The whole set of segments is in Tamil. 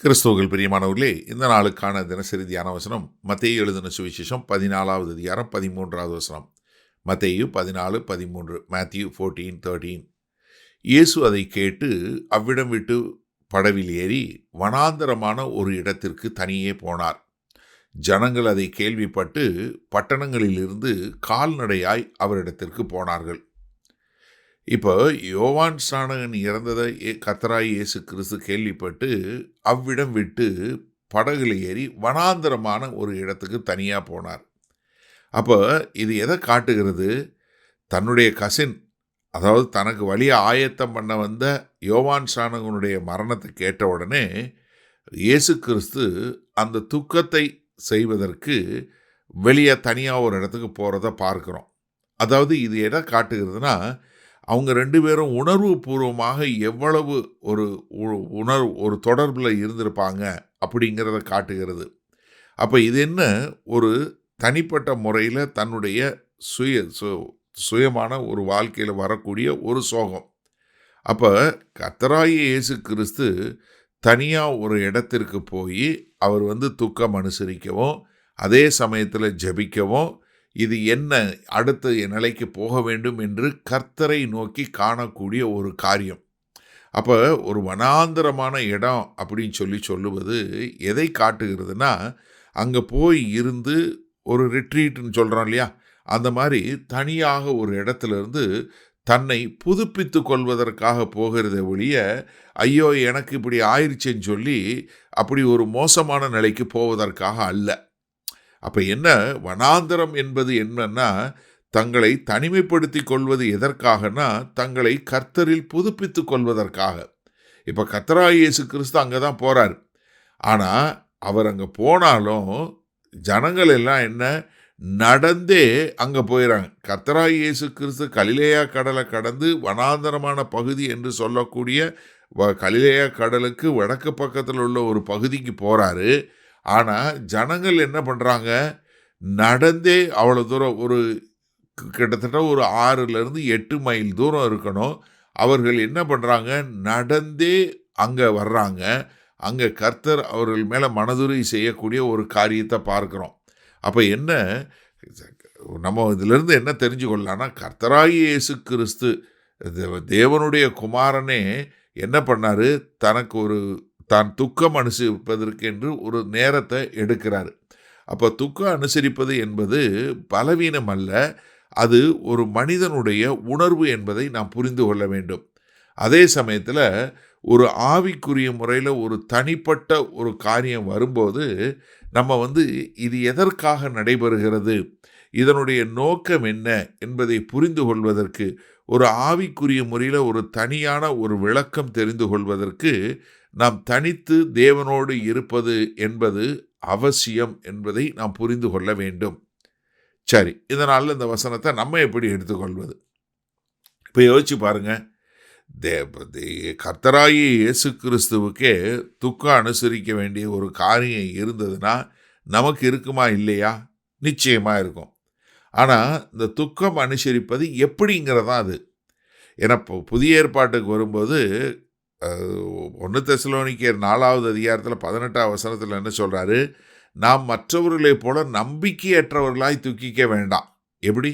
கிறிஸ்துவுக்குள் பிரியமானவர்களே, இந்த நாளுக்கான தினசரி தியான வசனம் மத்தேயு எழுதின சுவிசேஷம் 14வது அதிகாரம் 13வது வசனம். மத்தேயு 14:13, மேத்யூ 14:13. இயேசு அதை கேட்டு அவ்விடம் விட்டு படவில் ஏறி வனாந்தரமான ஒரு இடத்திற்கு தனியே போனார். ஜனங்கள் அதை கேள்விப்பட்டு பட்டணங்களிலிருந்து கால்நடையாய் அவரிடத்திற்கு போனார்கள். இப்போ யோவான் ஸ்நானகன் இறந்ததை கர்த்தராகிய இயேசு கிறிஸ்து கேள்விப்பட்டு அவ்விடம் விட்டு படகுல ஏறி வனாந்தரமான ஒரு இடத்துக்கு தனியாக போனார். அப்போ இது எதை காட்டுகிறது? தன்னுடைய கசின், அதாவது தனக்கு வழியை ஆயத்தம் பண்ண வந்த யோவான் ஸ்நானகனுடைய மரணத்தை கேட்ட உடனே இயேசு கிறிஸ்து அந்த துக்கத்தை செய்வதற்கு வெளியே தனியாக ஒரு இடத்துக்கு போகிறத பார்க்குறோம். அதாவது இது எதை காட்டுகிறதுனா, அவங்க ரெண்டு பேரும் உணர்வு பூர்வமாக எவ்வளவு ஒரு தொடர்பில் இருந்திருப்பாங்க அப்படிங்கிறத காட்டுகிறது. அப்போ இது என்ன, ஒரு தனிப்பட்ட முறையில் தன்னுடைய சுயமான ஒரு வாழ்க்கையில் வரக்கூடிய ஒரு சோகம். அப்போ கர்த்தராகிய இயேசு கிறிஸ்து தனியாக ஒரு இடத்திற்கு போய் அவர் துக்கம் அனுசரிக்கவும் அதே சமயத்தில் ஜெபிக்கவும், இது என்ன அடுத்த நிலைக்கு போக வேண்டும் என்று கர்த்தரை நோக்கி காணக்கூடிய ஒரு காரியம். அப்போ ஒரு வனாந்தரமான இடம் அப்படின்னு சொல்லுவது எதை காட்டுகிறதுனா, அங்கே போய் இருந்து ஒரு ரிட்ரீட்னு சொல்கிறோம் இல்லையா, அந்த மாதிரி தனியாக ஒரு இடத்துல இருந்து தன்னை புதுப்பித்து கொள்வதற்காக போகிறத ஒழிய, ஐயோ எனக்கு இப்படி ஆயிடுச்சேன்னு சொல்லி அப்படி ஒரு மோசமான நிலைக்கு போவதற்காக அல்ல. அப்போ என்ன, வனாந்தரம் என்பது என்னன்னா, தங்களை தனிமைப்படுத்தி கொள்வது எதற்காகனா, தங்களை கர்த்தரில் புதுப்பித்து கொள்வதற்காக. இப்போ கர்த்தராகிய இயேசு கிறிஸ்து அங்கே தான் போகிறார். ஆனால் அவர் அங்கே போனாலும் ஜனங்கள் எல்லாம் என்ன, நடந்தே அங்கே போயிடறாங்க. கர்த்தராகிய இயேசு கிறிஸ்து கலிலேயா கடலை கடந்து வனாந்தரமான பகுதி என்று சொல்லக்கூடிய கலிலேயா கடலுக்கு வடக்கு பக்கத்தில் உள்ள ஒரு பகுதிக்கு போகிறாரு. ஆனால் ஜனங்கள் என்ன பண்ணுறாங்க, நடந்தே அவ்வளோ தூரம், ஒரு கிட்டத்தட்ட ஒரு 6லேருந்து 8 மைல் தூரம் இருக்கணும். அவர்கள் என்ன பண்ணுறாங்க, நடந்தே அங்கே வர்றாங்க. அங்கே கர்த்தர் அவர்கள் மேலே மனதுருகி செய்யக்கூடிய ஒரு காரியத்தை பார்க்குறோம். அப்போ என்ன, நம்ம இதிலிருந்து என்ன தெரிஞ்சு கொள்ளலாம்னா, கர்த்தராகிய இயேசு கிறிஸ்து தேவனுடைய குமாரனே என்ன பண்ணார், தனக்கு தான் துக்கம் அனுசரிப்பதற்கு என்று ஒரு நேரத்தை எடுக்கிறார். அப்போ துக்கம் அனுசரிப்பது என்பது பலவீனம் அல்ல, அது ஒரு மனிதனுடைய உணர்வு என்பதை நாம் புரிந்து கொள்ள வேண்டும். அதே சமயத்தில் ஒரு ஆவிக்குரிய முறையில் ஒரு தனிப்பட்ட ஒரு காரியம் வரும்போது நம்ம இது எதற்காக நடைபெறுகிறது, இதனுடைய நோக்கம் என்ன என்பதை புரிந்து கொள்வதற்கு, ஒரு ஆவிக்குரிய முறையில் ஒரு தனியான ஒரு விளக்கம் தெரிந்து கொள்வதற்கு நாம் தனித்து தேவனோடு இருப்பது என்பது அவசியம் என்பதை நாம் புரிந்து கொள்ள வேண்டும். சரி, இதனால் இந்த வசனத்தை நம்ம எப்படி எடுத்துக்கொள்வது? இப்போ யோசிச்சு பாருங்க, கர்த்தராகிய இயேசு கிறிஸ்துவுக்கே துக்கம் அனுசரிக்க வேண்டிய ஒரு காரியம் இருந்ததுன்னா நமக்கு இருக்குமா இல்லையா? நிச்சயமாக இருக்கும். ஆனால் இந்த துக்கம் அனுசரிப்பது எப்படிங்கிறதான் அது. ஏன்னா புதிய ஏற்பாட்டுக்கு வரும்போது 1 தெசலோனிக்கேயர் 4வது அதிகாரத்தில் 18வது வசனத்தில் என்ன சொல்கிறாரு, நாம் மற்றவர்களைப் போல நம்பிக்கையற்றவர்களாய் துக்கிக்க வேண்டாம். எப்படி?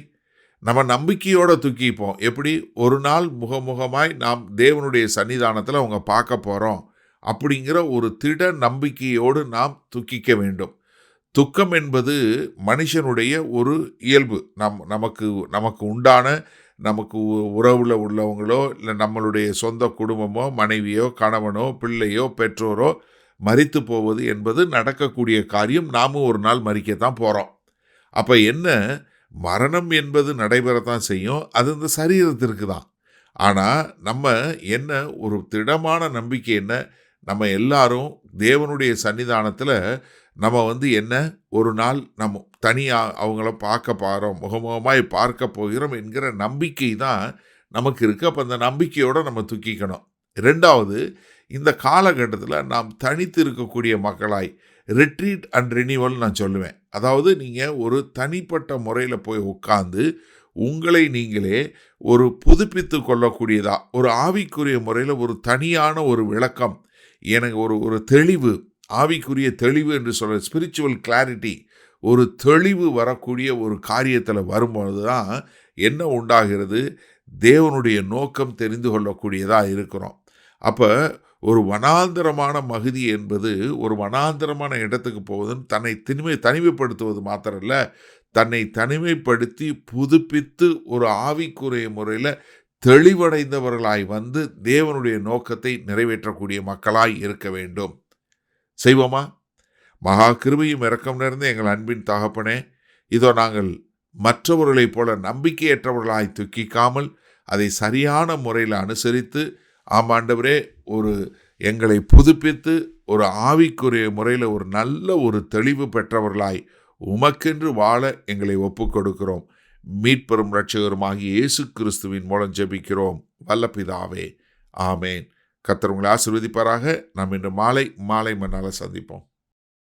நம்ம நம்பிக்கையோடு துக்கிப்போம். எப்படி? ஒரு நாள் முகமுகமாய் நாம் தேவனுடைய சன்னிதானத்தில் அவங்க பார்க்க போகிறோம் அப்படிங்கிற ஒரு திட நம்பிக்கையோடு நாம் துக்கிக்க வேண்டும். துக்கம் என்பது மனுஷனுடைய ஒரு இயல்பு. நமக்கு உண்டான, நமக்கு உறவில் உள்ளவங்களோ இல்லை நம்மளுடைய சொந்த குடும்பமோ, மனைவியோ, கணவனோ, பிள்ளையோ, பெற்றோரோ மரித்து போவது என்பது நடக்கக்கூடிய காரியம். நாமும் ஒரு நாள் மரிக்கத்தான் போகிறோம். அப்போ என்ன, மரணம் என்பது நடைபெறத்தான் செய்யும். அது இந்த சரீரத்திற்கு தான். ஆனால் நம்ம என்ன, ஒரு திடமான நம்பிக்கை என்ன, நம்ம எல்லாரும் தேவனுடைய சன்னிதானத்தில் நம்ம என்ன, ஒரு நாள் நம்ம தனியாக அவங்கள பார்க்க போகிறோம், முகமுகமாய் பார்க்க போகிறோம் என்கிற நம்பிக்கை தான் நமக்கு இருக்குது. அப்போ அந்த நம்பிக்கையோடு நம்ம துக்கிக்கணும். 2வது, இந்த காலகட்டத்தில் நாம் தனித்து இருக்கக்கூடிய மக்களாய் ரிட்ரீட் அண்ட் ரினிவல் நான் சொல்லுவேன். அதாவது நீங்கள் ஒரு தனிப்பட்ட முறையில் போய் உட்கார்ந்து உங்களை நீங்களே ஒரு புதுப்பித்து கொள்ளக்கூடியதா, ஒரு ஆவிக்குரிய முறையில் ஒரு தனியான ஒரு விளக்கம், எனக்கு ஒரு ஒரு தெளிவு, ஆவிக்குரிய தெளிவு என்று சொல்ற ஸ்பிரிச்சுவல் கிளாரிட்டி, ஒரு தெளிவு வரக்கூடிய ஒரு காரியத்தில் வரும்பொழுது தான் என்ன உண்டாகிறது, தேவனுடைய நோக்கம் தெரிந்து கொள்ளக்கூடியதாக இருக்கிறோம். அப்போ ஒரு வனாந்தரமான மகிதி என்பது ஒரு வனாந்தரமான இடத்துக்கு போவதுன்னு தனிமைப்படுத்துவது மாத்திரம் இல்லை, தன்னை தனிமைப்படுத்தி புதுப்பித்து ஒரு ஆவிக்குரிய முறையில் தெளிவடைந்தவர்களாய் வந்து தேவனுடைய நோக்கத்தை நிறைவேற்றக்கூடிய மக்களாய் இருக்க வேண்டும். செய்வோமா? மகா கிருபையும் இரக்கம் நிறைந்த எங்கள் அன்பின் தகப்பனே, இதோ நாங்கள் மற்றவர்களைப் போல நம்பிக்கையற்றவர்களாய் துக்கிக்காமல் அதை சரியான முறையில் அனுசரித்து, ஆமாண்டவரே, ஒரு எங்களை புதுப்பித்து ஒரு ஆவிக்குரிய முறையில் ஒரு நல்ல ஒரு தெளிவு பெற்றவர்களாய் உமக்கென்று வாழ எங்களை ஒப்புக் கொடுக்கிறோம். மீட்பெரும் இரட்சகருமாகிய இயேசு கிறிஸ்துவின் மூலம் ஜெபிக்கிறோம் வல்ல பிதாவே, ஆமேன். கர்த்தர் உங்களை ஆசீர்வதிப்பாராக. நாம் இன்று மாலை மன்னால சந்திப்போம்.